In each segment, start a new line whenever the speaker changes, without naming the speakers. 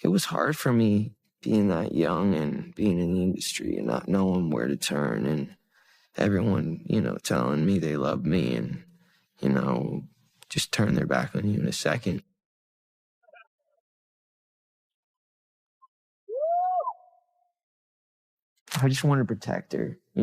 was hard for me being that young and being in the industry and not knowing where to turn, and everyone, telling me they love me and, just turn their back on you in a second. I just want to protect her, I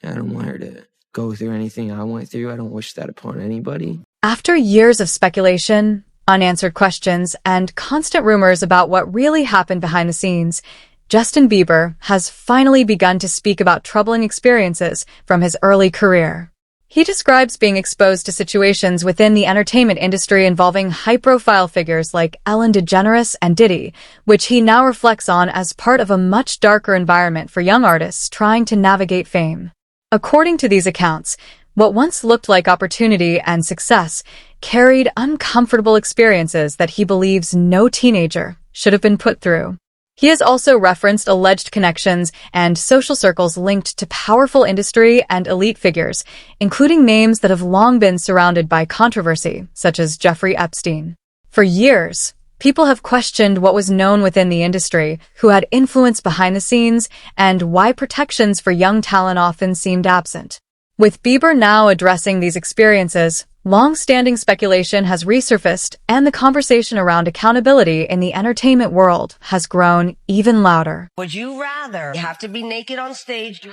don't want her to go through anything I went through. I don't wish that upon anybody.
After years of speculation, unanswered questions, and constant rumors about what really happened behind the scenes, Justin Bieber has finally begun to speak about troubling experiences from his early career. He describes being exposed to situations within the entertainment industry involving high-profile figures like DeGeneres and Diddy, which he now reflects on as part of a much darker environment for young artists trying to navigate fame. According to these accounts, what once looked like opportunity and success carried uncomfortable experiences that he believes no teenager should have been put through. He has also referenced alleged connections and social circles linked to powerful industry and elite figures, including names that have long been surrounded by controversy, such as Jeffrey Epstein. For years, people have questioned what was known within the industry, who had influence behind the scenes, and why protections for young talent often seemed absent. With Bieber now addressing these experiences, long-standing speculation has resurfaced, and the conversation around accountability in the entertainment world has grown even louder.
Would you rather have to be naked on stage?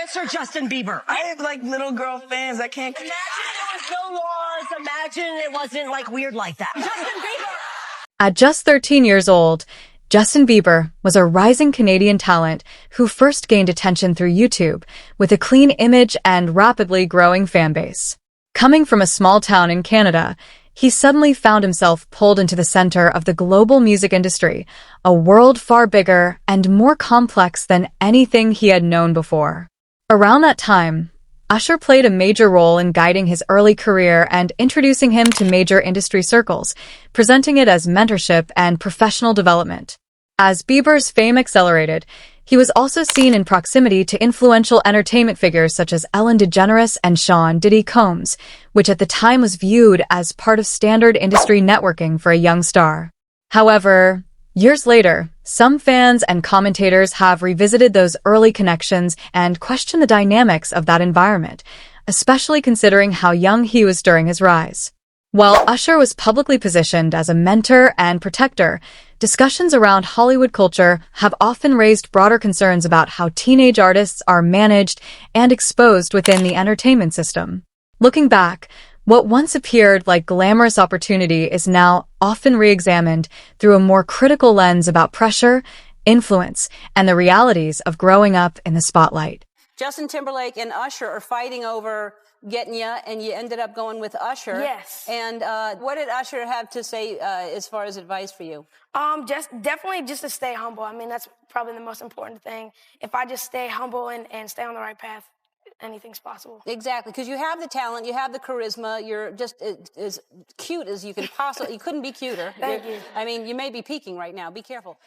Answer, Justin Bieber.
I have little girl fans. I can't.
Imagine there was no laws. Imagine it wasn't weird like that. Justin Bieber.
At just 13 years old, Justin Bieber was a rising Canadian talent who first gained attention through YouTube with a clean image and rapidly growing fan base. Coming from a small town in Canada, he suddenly found himself pulled into the center of the global music industry, a world far bigger and more complex than anything he had known before. Around that time, Usher played a major role in guiding his early career and introducing him to major industry circles, presenting it as mentorship and professional development. As Bieber's fame accelerated, he was also seen in proximity to influential entertainment figures such as DeGeneres and Sean Diddy Combs, which at the time was viewed as part of standard industry networking for a young star. However, years later, some fans and commentators have revisited those early connections and questioned the dynamics of that environment, especially considering how young he was during his rise. While Usher was publicly positioned as a mentor and protector, discussions around Hollywood culture have often raised broader concerns about how teenage artists are managed and exposed within the entertainment system. Looking back, what once appeared like glamorous opportunity is now often re-examined through a more critical lens about pressure, influence, and the realities of growing up in the spotlight.
Justin Timberlake and Usher are fighting over getting you, and you ended up going with Usher.
Yes.
And what did Usher have to say as far as advice for you?
Definitely just to stay humble. I mean, that's probably the most important thing. If I just stay humble and stay on the right path, anything's possible.
Exactly, because you have the talent, you have the charisma, you're just as cute as you can possibly. You couldn't be cuter.
Thank you.
I mean, you may be peaking right now. Be careful.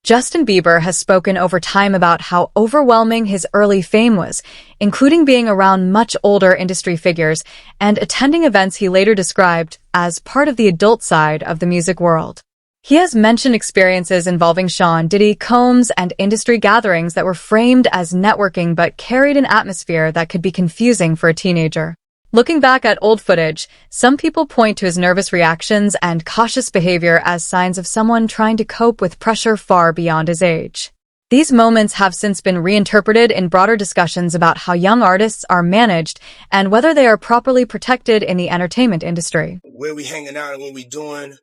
Justin Bieber has spoken over time about how overwhelming his early fame was, including being around much older industry figures and attending events he later described as part of the adult side of the music world. He has mentioned experiences involving Sean Diddy Combs and industry gatherings that were framed as networking but carried an atmosphere that could be confusing for a teenager. Looking back at old footage, some people point to his nervous reactions and cautious behavior as signs of someone trying to cope with pressure far beyond his age. These moments have since been reinterpreted in broader discussions about how young artists are managed and whether they are properly protected in the entertainment industry.
Where we hanging out and what we doing,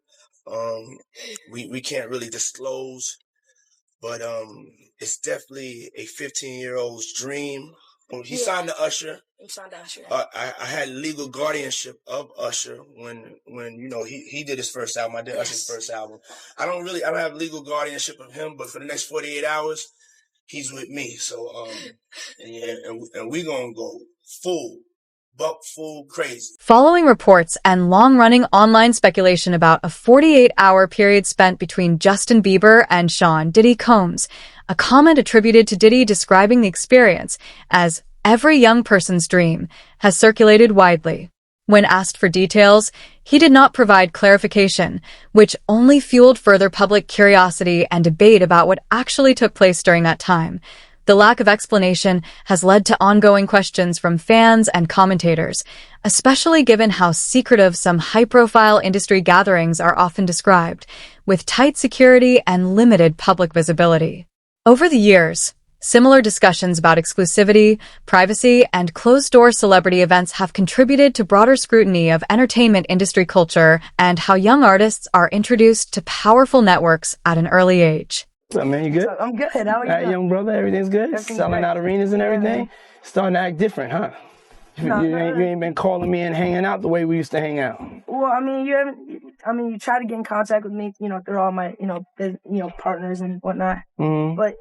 we can't really disclose, but it's definitely a 15-year-old's dream. He signed to Usher. I had legal guardianship of Usher when he did his first album. I did Usher's first album. I don't have legal guardianship of him, but for the next 48 hours, he's with me. So and we gonna go full crazy.
Following reports and long-running online speculation about a 48-hour period spent between Justin Bieber and Sean Diddy Combs, a comment attributed to Diddy describing the experience as every young person's dream has circulated widely. When asked for details, he did not provide clarification, which only fueled further public curiosity and debate about what actually took place during that time. The lack of explanation has led to ongoing questions from fans and commentators, especially given how secretive some high-profile industry gatherings are often described, with tight security and limited public visibility. Over the years, similar discussions about exclusivity, privacy, and closed-door celebrity events have contributed to broader scrutiny of entertainment industry culture and how young artists are introduced to powerful networks at an early age.
What's up, man? You good?
I'm good. How are you doing?
Young brother, everything's good?
Everything's
Selling
great.
out arenas and everything?
Yeah.
Starting to act different, huh?
No,
you ain't been calling me and hanging out the way we used to hang out.
Well, I mean, you try to get in contact with me, through all my, partners and whatnot.
Mm-hmm.
But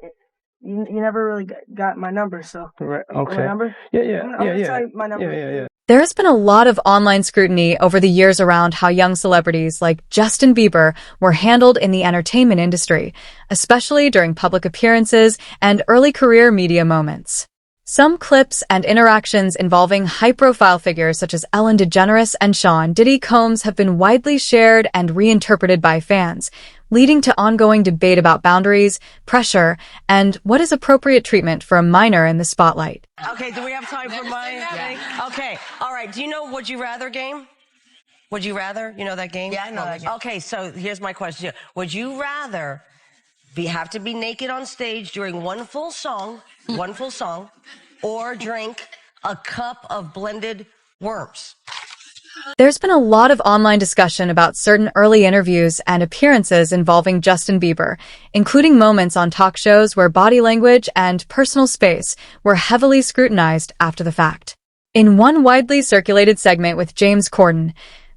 you never really got my number, so.
Right. Okay.
My number?
Yeah.
I'm gonna tell you my number.
Yeah.
There has been a lot of online scrutiny over the years around how young celebrities like Justin Bieber were handled in the entertainment industry, especially during public appearances and early career media moments. Some clips and interactions involving high-profile figures such as Ellen DeGeneres and Sean Diddy Combs have been widely shared and reinterpreted by fans, leading to ongoing debate about boundaries, pressure, and what is appropriate treatment for a minor in the spotlight.
Okay, do we have time for my thing? Okay, all right. Do you know Would You Rather game? Would you rather? You know that game?
Yeah, I know that game.
Okay, so here's my question. Would you rather have to be naked on stage during one full song, or drink a cup of blended worms?
There's been a lot of online discussion about certain early interviews and appearances involving Justin Bieber, including moments on talk shows where body language and personal space were heavily scrutinized after the fact. In one widely circulated segment with James Corden,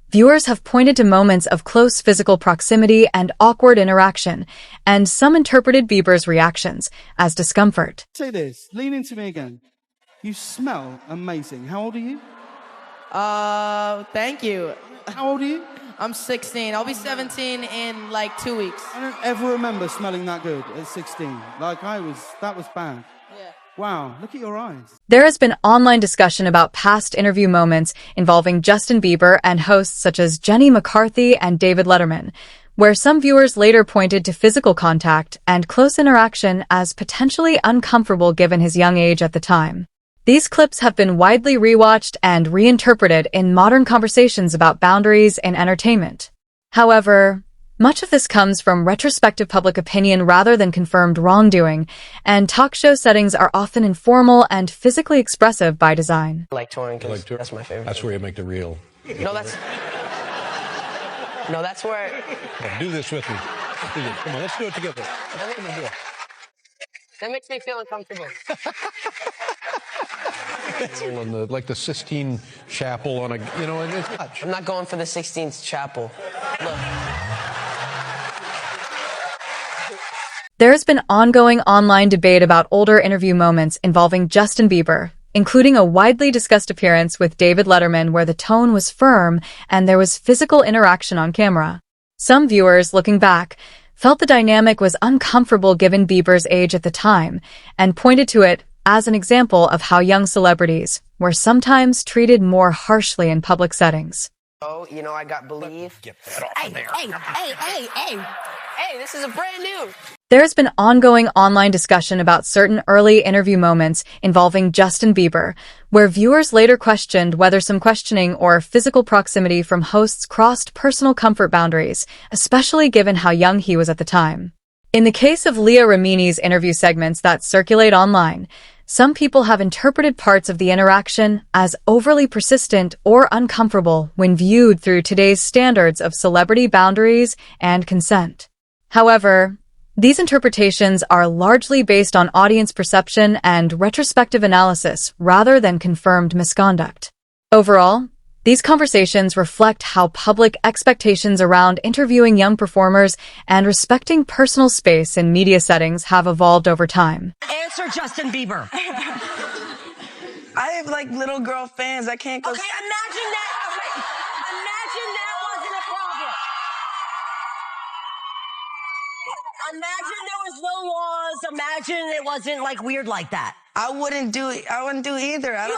viewers have pointed to moments of close physical proximity and awkward interaction, and some interpreted Bieber's reactions as discomfort.
Say this, lean into me again. You smell amazing. How old are you?
Thank you.
How old are you?
I'm 16. I'll be 17 in like 2 weeks.
I don't ever remember smelling that good at 16. That was bad.
Yeah.
Wow, look at your eyes.
There has been online discussion about past interview moments involving Justin Bieber and hosts such as Jenny McCarthy and David Letterman, where some viewers later pointed to physical contact and close interaction as potentially uncomfortable given his young age at the time. These clips have been widely rewatched and reinterpreted in modern conversations about boundaries in entertainment. However, much of this comes from retrospective public opinion rather than confirmed wrongdoing, and talk show settings are often informal and physically expressive by design.
I like touring because that's my favorite.
That's where you make the real.
No, that's where.
Well, do this with me. Do this. Come on, let's do it together. Come on, do it.
That makes me feel uncomfortable.
On the Sistine Chapel on a, and it's not.
I'm not going for the 16th chapel. Look.
There has been ongoing online debate about older interview moments involving Justin Bieber, including a widely discussed appearance with David Letterman where the tone was firm and there was physical interaction on camera. Some viewers, looking back, felt the dynamic was uncomfortable given Bieber's age at the time, and pointed to it as an example of how young celebrities were sometimes treated more harshly in public settings.
Oh, I got Believe.
Get that off of there.
Hey, this is a brand new.
There has been ongoing online discussion about certain early interview moments involving Justin Bieber, where viewers later questioned whether some questioning or physical proximity from hosts crossed personal comfort boundaries, especially given how young he was at the time. In the case of Leah Remini's interview segments that circulate online, some people have interpreted parts of the interaction as overly persistent or uncomfortable when viewed through today's standards of celebrity boundaries and consent. However, these interpretations are largely based on audience perception and retrospective analysis rather than confirmed misconduct. Overall, these conversations reflect how public expectations around interviewing young performers and respecting personal space in media settings have evolved over time.
Answer Justin Bieber.
I have little girl fans. I can't go.
Okay, imagine that. Imagine that wasn't a problem. Imagine there was no laws. Imagine it wasn't weird like that.
I wouldn't do either. I
You have to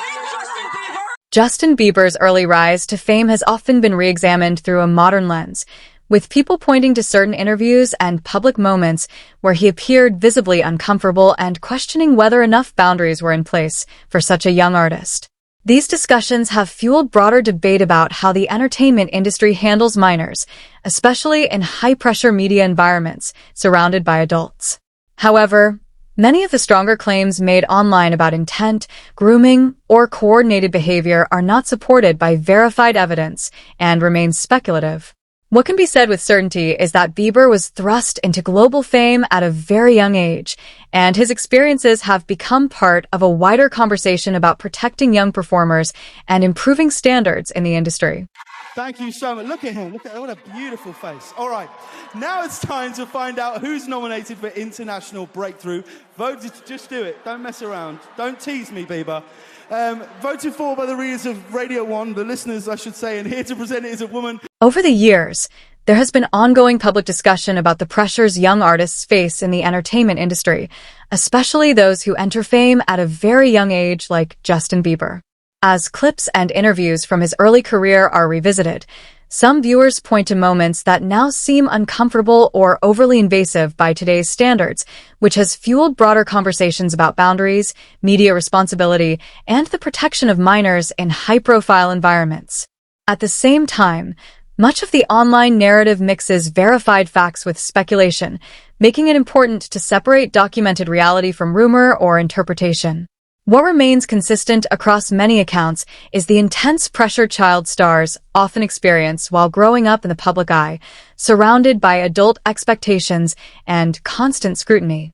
pick Justin Bieber.
Justin Bieber's early rise to fame has often been re-examined through a modern lens, with people pointing to certain interviews and public moments where he appeared visibly uncomfortable and questioning whether enough boundaries were in place for such a young artist. These discussions have fueled broader debate about how the entertainment industry handles minors, especially in high-pressure media environments surrounded by adults. However, many of the stronger claims made online about intent, grooming, or coordinated behavior are not supported by verified evidence and remain speculative. What can be said with certainty is that Bieber was thrust into global fame at a very young age, and his experiences have become part of a wider conversation about protecting young performers and improving standards in the industry.
Thank you so much. Look at him. Look at what a beautiful face. All right. Now it's time to find out who's nominated for International Breakthrough. Voted, just do it. Don't mess around. Don't tease me, Bieber. Voted for by the readers of Radio 1, the listeners, I should say, and here to present it is a woman.
Over the years, there has been ongoing public discussion about the pressures young artists face in the entertainment industry, especially those who enter fame at a very young age like Justin Bieber. As clips and interviews from his early career are revisited, some viewers point to moments that now seem uncomfortable or overly invasive by today's standards, which has fueled broader conversations about boundaries, media responsibility, and the protection of minors in high-profile environments. At the same time, much of the online narrative mixes verified facts with speculation, making it important to separate documented reality from rumor or interpretation. What remains consistent across many accounts is the intense pressure child stars often experience while growing up in the public eye, surrounded by adult expectations and constant scrutiny.